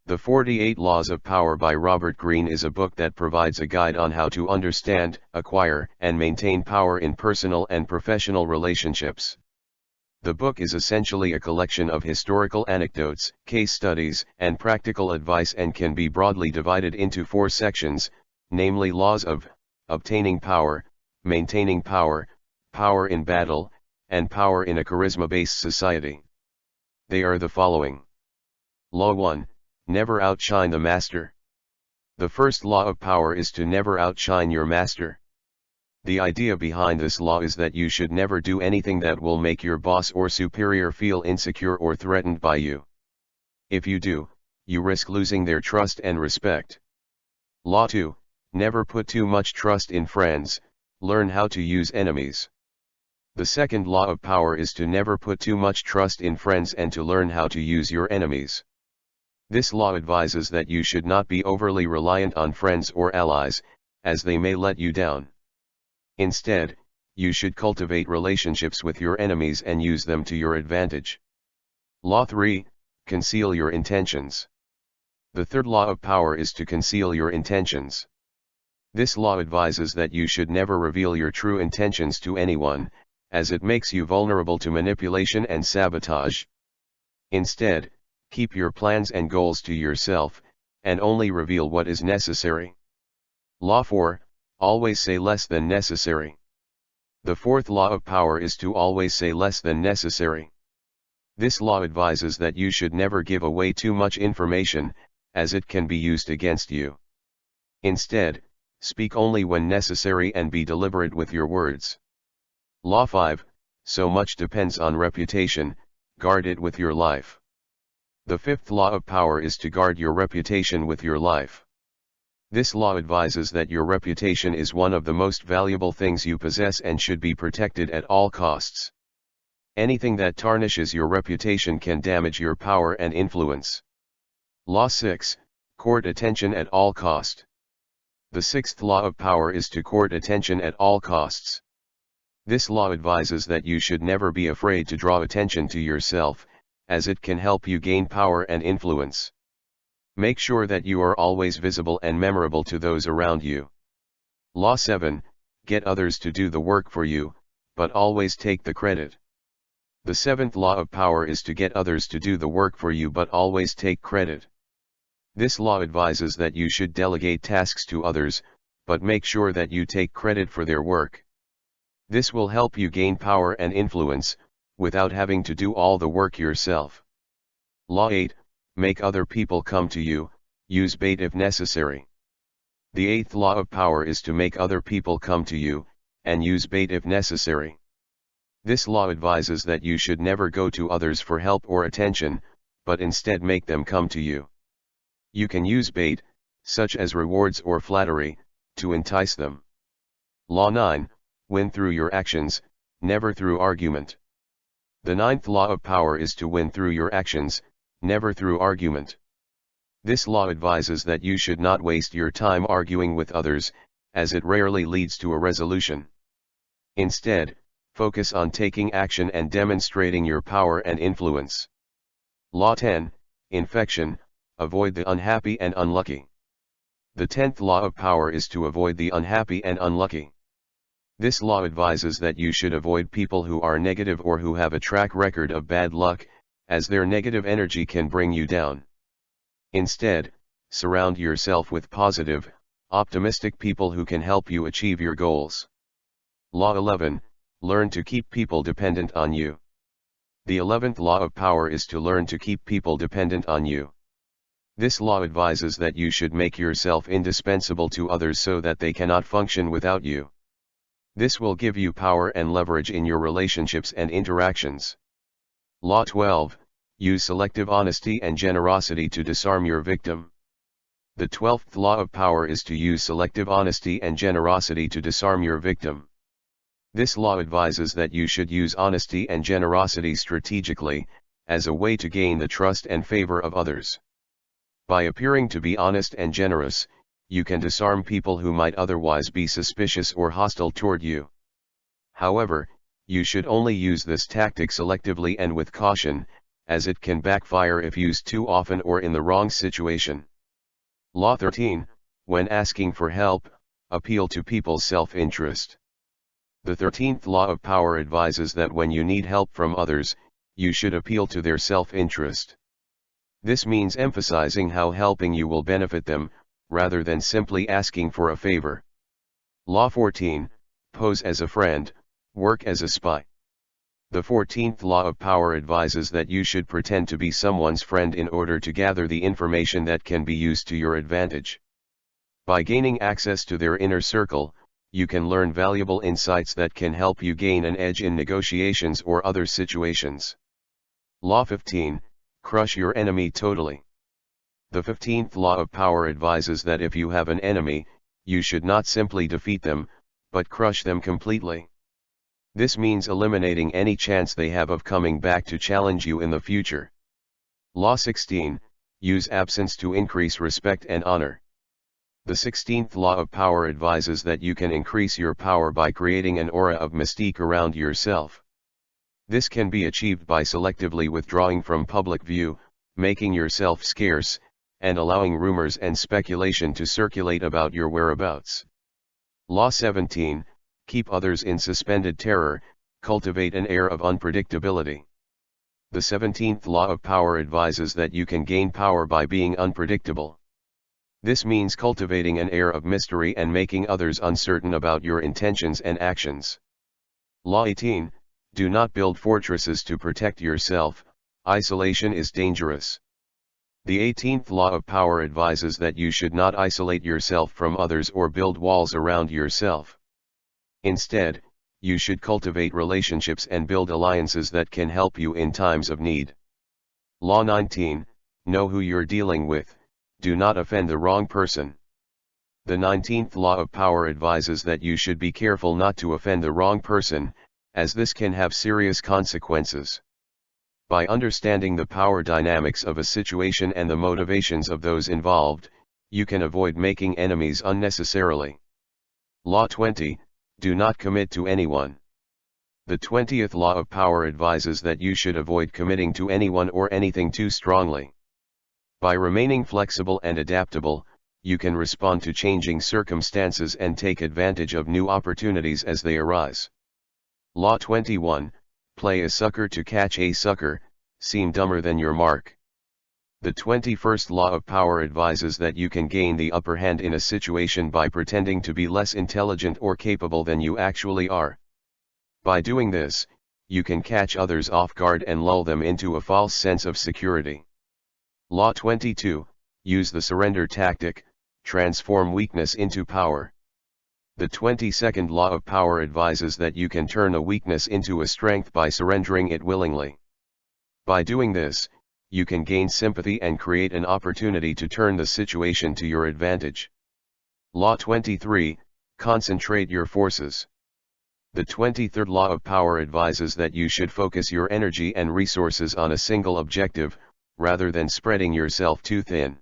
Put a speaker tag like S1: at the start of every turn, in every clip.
S1: The 48 Laws of Power by Robert Greene is a book that provides a guide on how to understand, acquire, and maintain power in personal and professional relationships. The book is essentially a collection of historical anecdotes, case studies, and practical advice and can be broadly divided into 4 sections, namely laws of obtaining power, maintaining power, power in battle, and power in a charisma-based society. They are the following. Law 1. Never outshine the master. The first law of power is to never outshine your master. The idea behind this law is that you should never do anything that will make your boss or superior feel insecure or threatened by you. If you do, you risk losing their trust and respect. Law 2. Never put too much trust in friends, learn how to use enemies. The second law of power is to never put too much trust in friends and to learn how to use your enemies. This law advises that you should not be overly reliant on friends or allies, as they may let you down. Instead, you should cultivate relationships with your enemies and use them to your advantage. Law 3. Conceal your intentions. The third law of power is to conceal your intentions. This law advises that you should never reveal your true intentions to anyone, as it makes you vulnerable to manipulation and sabotage. Instead, keep your plans and goals to yourself, and only reveal what is necessary. Law 4. Always say less than necessary. The fourth law of power is to always say less than necessary. This law advises that you should never give away too much information, as it can be used against you. Instead, speak only when necessary and be deliberate with your words. Law 5. So much depends on reputation, guard it with your life. The fifth law of power is to guard your reputation with your life. This law advises that your reputation is one of the most valuable things you possess and should be protected at all costs. Anything that tarnishes your reputation can damage your power and influence. Law 6. Court attention at all cost. The sixth law of power is to court attention at all costs. This law advises that you should never be afraid to draw attention to yourself, as it can help you gain power and influence. Make sure that you are always visible and memorable to those around you. Law 7. Get others to do the work for you, but always take the credit. The seventh law of power is to get others to do the work for you but always take credit. This law advises that you should delegate tasks to others, but make sure that you take credit for their work. This will help you gain power and influence, without having to do all the work yourself. Law 8. Make other people come to you, use bait if necessary. The eighth law of power is to make other people come to you, and use bait if necessary. This law advises that you should never go to others for help or attention, but instead make them come to you. You can use bait, such as rewards or flattery, to entice them. Law 9. Win through your actions, never through argument. The ninth law of power is to win through your actions, never through argument. This law advises that you should not waste your time arguing with others, as it rarely leads to a resolution. Instead, focus on taking action and demonstrating your power and influence. Law 10. Infection, avoid the unhappy and unlucky. The 10th law of power is to avoid the unhappy and unlucky. This law advises that you should avoid people who are negative or who have a track record of bad luck, as their negative energy can bring you down. Instead, surround yourself with positive, optimistic people who can help you achieve your goals. Law 11. Learn to keep people dependent on you. The 11th law of power is to learn to keep people dependent on you. This law advises that you should make yourself indispensable to others so that they cannot function without you. This will give you power and leverage in your relationships and interactions. Law 12. Use selective honesty and generosity to disarm your victim. The 12th law of power is to use selective honesty and generosity to disarm your victim. This law advises that you should use honesty and generosity strategically, as a way to gain the trust and favor of others. By appearing to be honest and generous, you can disarm people who might otherwise be suspicious or hostile toward you. However, you should only use this tactic selectively and with caution, as it can backfire if used too often or in the wrong situation. Law 13, when asking for help, appeal to people's self-interest. The 13th law of power advises that when you need help from others, you should appeal to their self-interest. This means emphasizing how helping you will benefit them, rather than simply asking for a favor. Law 14, pose as a friend, work as a spy. The 14th law of power advises that you should pretend to be someone's friend in order to gather the information that can be used to your advantage. By gaining access to their inner circle, you can learn valuable insights that can help you gain an edge in negotiations or other situations. Law 15, crush your enemy totally. The 15th law of power advises that if you have an enemy, you should not simply defeat them, but crush them completely. This means eliminating any chance they have of coming back to challenge you in the future. Law 16, use absence to increase respect and honor. The 16th law of power advises that you can increase your power by creating an aura of mystique around yourself. This can be achieved by selectively withdrawing from public view, making yourself scarce, and allowing rumors and speculation to circulate about your whereabouts. Law 17, keep others in suspended terror, cultivate an air of unpredictability. The 17th law of power advises that you can gain power by being unpredictable. This means cultivating an air of mystery and making others uncertain about your intentions and actions. Law 18, do not build fortresses to protect yourself, isolation is dangerous. The 18th law of power advises that you should not isolate yourself from others or build walls around yourself. Instead, you should cultivate relationships and build alliances that can help you in times of need. Law 19, know who you're dealing with, do not offend the wrong person. The 19th law of power advises that you should be careful not to offend the wrong person, as this can have serious consequences. By understanding the power dynamics of a situation and the motivations of those involved, you can avoid making enemies unnecessarily. Law 20, do not commit to anyone. The 20th law of power advises that you should avoid committing to anyone or anything too strongly. By remaining flexible and adaptable, you can respond to changing circumstances and take advantage of new opportunities as they arise. Law 21, play a sucker to catch a sucker, seem dumber than your mark. The 21st law of power advises that you can gain the upper hand in a situation by pretending to be less intelligent or capable than you actually are. By doing this, you can catch others off guard and lull them into a false sense of security. Law 22, use the surrender tactic, transform weakness into power. The 22nd law of power advises that you can turn a weakness into a strength by surrendering it willingly. By doing this, you can gain sympathy and create an opportunity to turn the situation to your advantage. Law 23, concentrate your forces. The 23rd law of power advises that you should focus your energy and resources on a single objective, rather than spreading yourself too thin.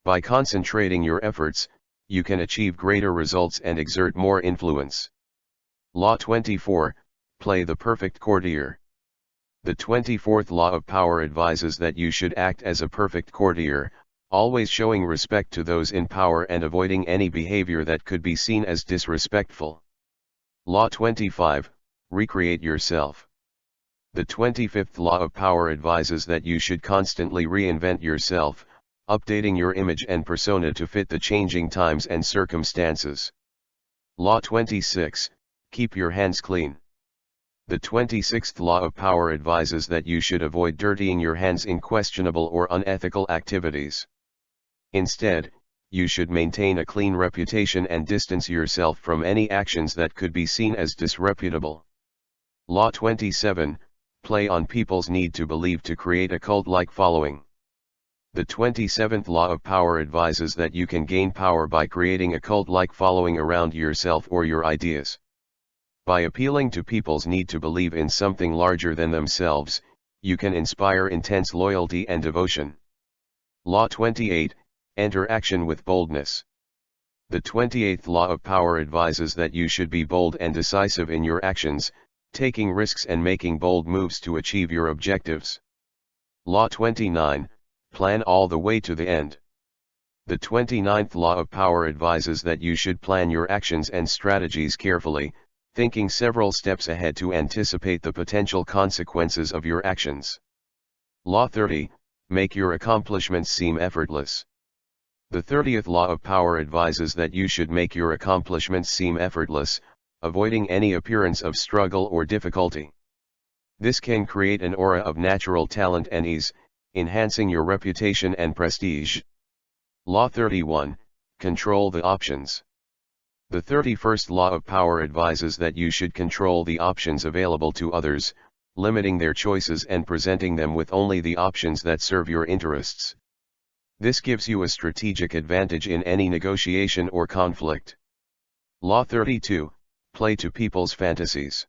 S1: By concentrating your efforts, you can achieve greater results and exert more influence. Law 24, play the perfect courtier. The 24th law of power advises that you should act as a perfect courtier, always showing respect to those in power and avoiding any behavior that could be seen as disrespectful. Law 25, recreate yourself. The 25th law of power advises that you should constantly reinvent yourself, updating your image and persona to fit the changing times and circumstances. Law 26, keep your hands clean. The 26th law of power advises that you should avoid dirtying your hands in questionable or unethical activities. Instead, you should maintain a clean reputation and distance yourself from any actions that could be seen as disreputable. Law 27, play on people's need to believe to create a cult-like following. The 27th law of power advises that you can gain power by creating a cult-like following around yourself or your ideas. By appealing to people's need to believe in something larger than themselves, you can inspire intense loyalty and devotion. Law 28, enter action with boldness. The 28th law of power advises that you should be bold and decisive in your actions, taking risks and making bold moves to achieve your objectives. Law 29, plan all the way to the end. The 29th law of power advises that you should plan your actions and strategies carefully, thinking several steps ahead to anticipate the potential consequences of your actions. Law 30, make your accomplishments seem effortless. The 30th law of power advises that you should make your accomplishments seem effortless, avoiding any appearance of struggle or difficulty. This can create an aura of natural talent and ease, enhancing your reputation and prestige. Law 31, control the options. The 31st law of power advises that you should control the options available to others, limiting their choices and presenting them with only the options that serve your interests. This gives you a strategic advantage in any negotiation or conflict. Law 32, play to people's fantasies.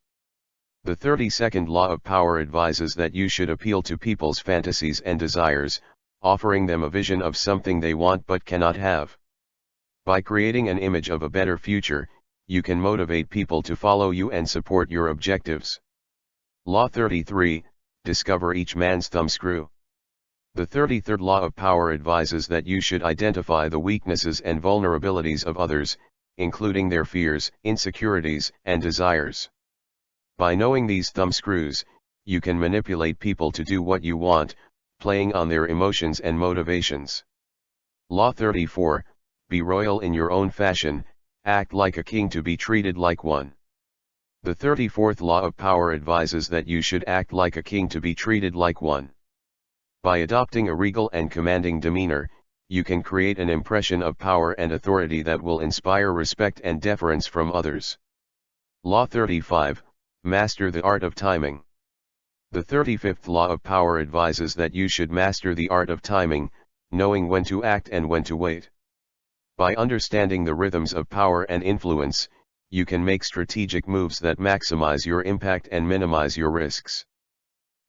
S1: The 32nd law of power advises that you should appeal to people's fantasies and desires, offering them a vision of something they want but cannot have. By creating an image of a better future, you can motivate people to follow you and support your objectives. Law 33, discover each man's thumbscrew. The 33rd law of power advises that you should identify the weaknesses and vulnerabilities of others, including their fears, insecurities, and desires. By knowing these thumbscrews, you can manipulate people to do what you want, playing on their emotions and motivations. Law 34, be royal in your own fashion, act like a king to be treated like one. The 34th law of power advises that you should act like a king to be treated like one. By adopting a regal and commanding demeanor, you can create an impression of power and authority that will inspire respect and deference from others. Law 35, master the art of timing. The 35th law of power advises that you should master the art of timing, knowing when to act and when to wait. By understanding the rhythms of power and influence, you can make strategic moves that maximize your impact and minimize your risks.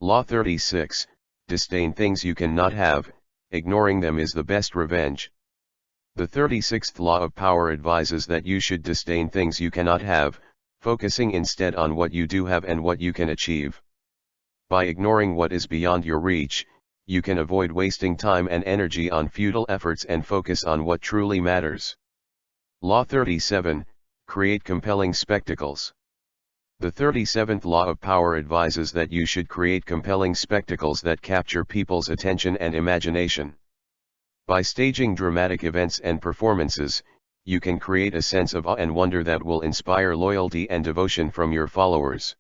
S1: Law 36, disdain things you cannot have, ignoring them is the best revenge. The 36th law of power advises that you should disdain things you cannot have, focusing instead on what you do have and what you can achieve. By ignoring what is beyond your reach, you can avoid wasting time and energy on futile efforts and focus on what truly matters. Law 37, create compelling spectacles. The 37th law of power advises that you should create compelling spectacles that capture people's attention and imagination. By staging dramatic events and performances, you can create a sense of awe and wonder that will inspire loyalty and devotion from your followers.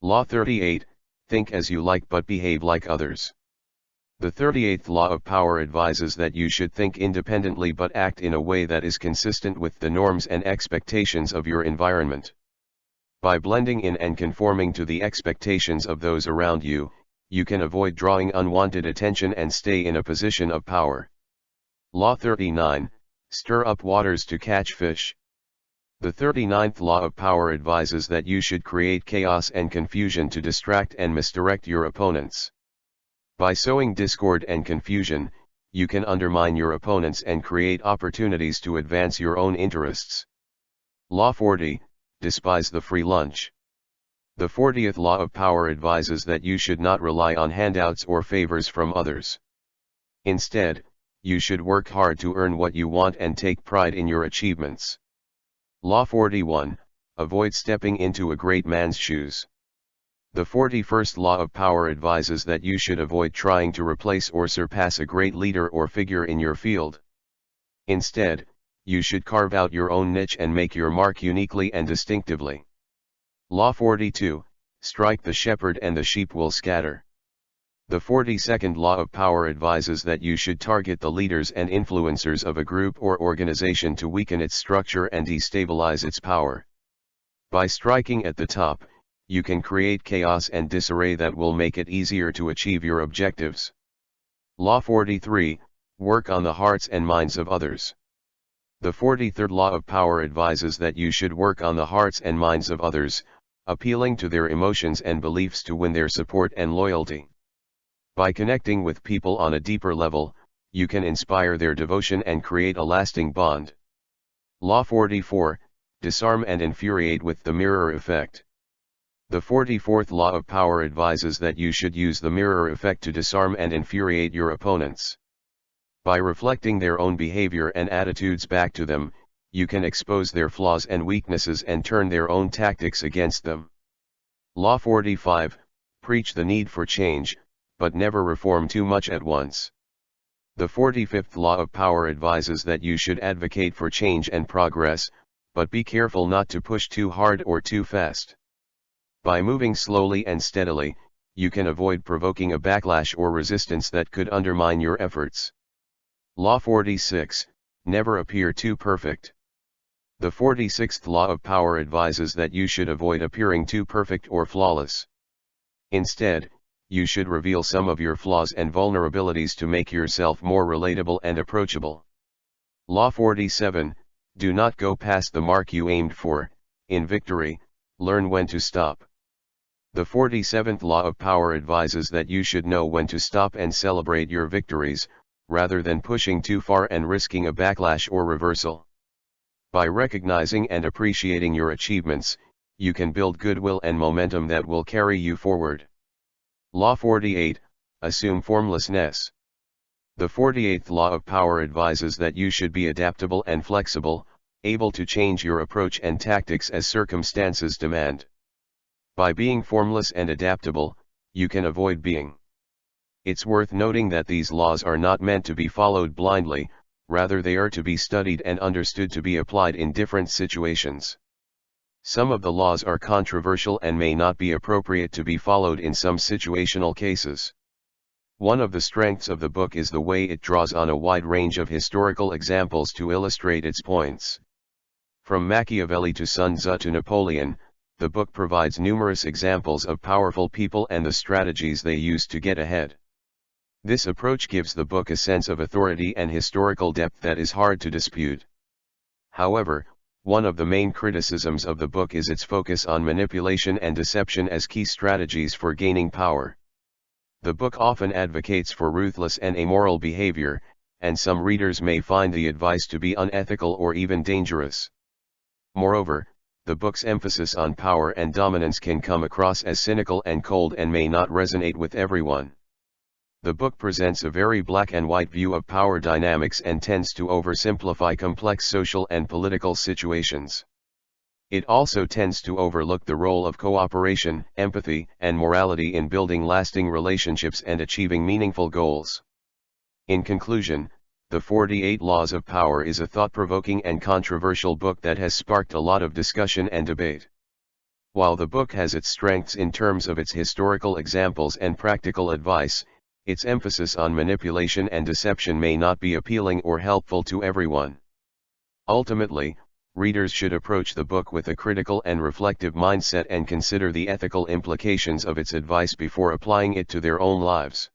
S1: Law 38, think as you like but behave like others. The 38th law of power advises that you should think independently but act in a way that is consistent with the norms and expectations of your environment. By blending in and conforming to the expectations of those around you, you can avoid drawing unwanted attention and stay in a position of power. Law 39, stir up waters to catch fish. The 39th law of power advises that you should create chaos and confusion to distract and misdirect your opponents. By sowing discord and confusion, you can undermine your opponents and create opportunities to advance your own interests. Law 40, despise the free lunch. The 40th law of power advises that you should not rely on handouts or favors from others. Instead, you should work hard to earn what you want and take pride in your achievements. Law 41, avoid stepping into a great man's shoes. The 41st law of power advises that you should avoid trying to replace or surpass a great leader or figure in your field. Instead, you should carve out your own niche and make your mark uniquely and distinctively. Law 42, strike the shepherd and the sheep will scatter. The 42nd law of power advises that you should target the leaders and influencers of a group or organization to weaken its structure and destabilize its power. By striking at the top, you can create chaos and disarray that will make it easier to achieve your objectives. Law 43, work on the hearts and minds of others. The 43rd law of power advises that you should work on the hearts and minds of others, appealing to their emotions and beliefs to win their support and loyalty. By connecting with people on a deeper level, you can inspire their devotion and create a lasting bond. Law 44, disarm and infuriate with the mirror effect. The 44th law of power advises that you should use the mirror effect to disarm and infuriate your opponents. By reflecting their own behavior and attitudes back to them, you can expose their flaws and weaknesses and turn their own tactics against them. Law 45, preach the need for change, but never reform too much at once. The 45th law of power advises that you should advocate for change and progress, but be careful not to push too hard or too fast. By moving slowly and steadily, you can avoid provoking a backlash or resistance that could undermine your efforts. Law 46, never appear too perfect. The 46th law of power advises that you should avoid appearing too perfect or flawless. Instead, you should reveal some of your flaws and vulnerabilities to make yourself more relatable and approachable. Law 47, do not go past the mark you aimed for. In victory, learn when to stop. The 47th law of power advises that you should know when to stop and celebrate your victories, rather than pushing too far and risking a backlash or reversal. By recognizing and appreciating your achievements, you can build goodwill and momentum that will carry you forward. Law 48, assume formlessness. The 48th law of power advises that you should be adaptable and flexible, able to change your approach and tactics as circumstances demand. By being formless and adaptable, you can avoid being. It's worth noting that these laws are not meant to be followed blindly, rather they are to be studied and understood to be applied in different situations. Some of the laws are controversial and may not be appropriate to be followed in some situational cases. One of the strengths of the book is the way it draws on a wide range of historical examples to illustrate its points. From Machiavelli to Sun Tzu to Napoleon, the book provides numerous examples of powerful people and the strategies they used to get ahead. This approach gives the book a sense of authority and historical depth that is hard to dispute. However, one of the main criticisms of the book is its focus on manipulation and deception as key strategies for gaining power. The book often advocates for ruthless and amoral behavior, and some readers may find the advice to be unethical or even dangerous. Moreover, the book's emphasis on power and dominance can come across as cynical and cold and may not resonate with everyone. The book presents a very black and white view of power dynamics and tends to oversimplify complex social and political situations. It also tends to overlook the role of cooperation, empathy, and morality in building lasting relationships and achieving meaningful goals. In conclusion, The 48 Laws of Power is a thought-provoking and controversial book that has sparked a lot of discussion and debate. While the book has its strengths in terms of its historical examples and practical advice, its emphasis on manipulation and deception may not be appealing or helpful to everyone. Ultimately, readers should approach the book with a critical and reflective mindset and consider the ethical implications of its advice before applying it to their own lives.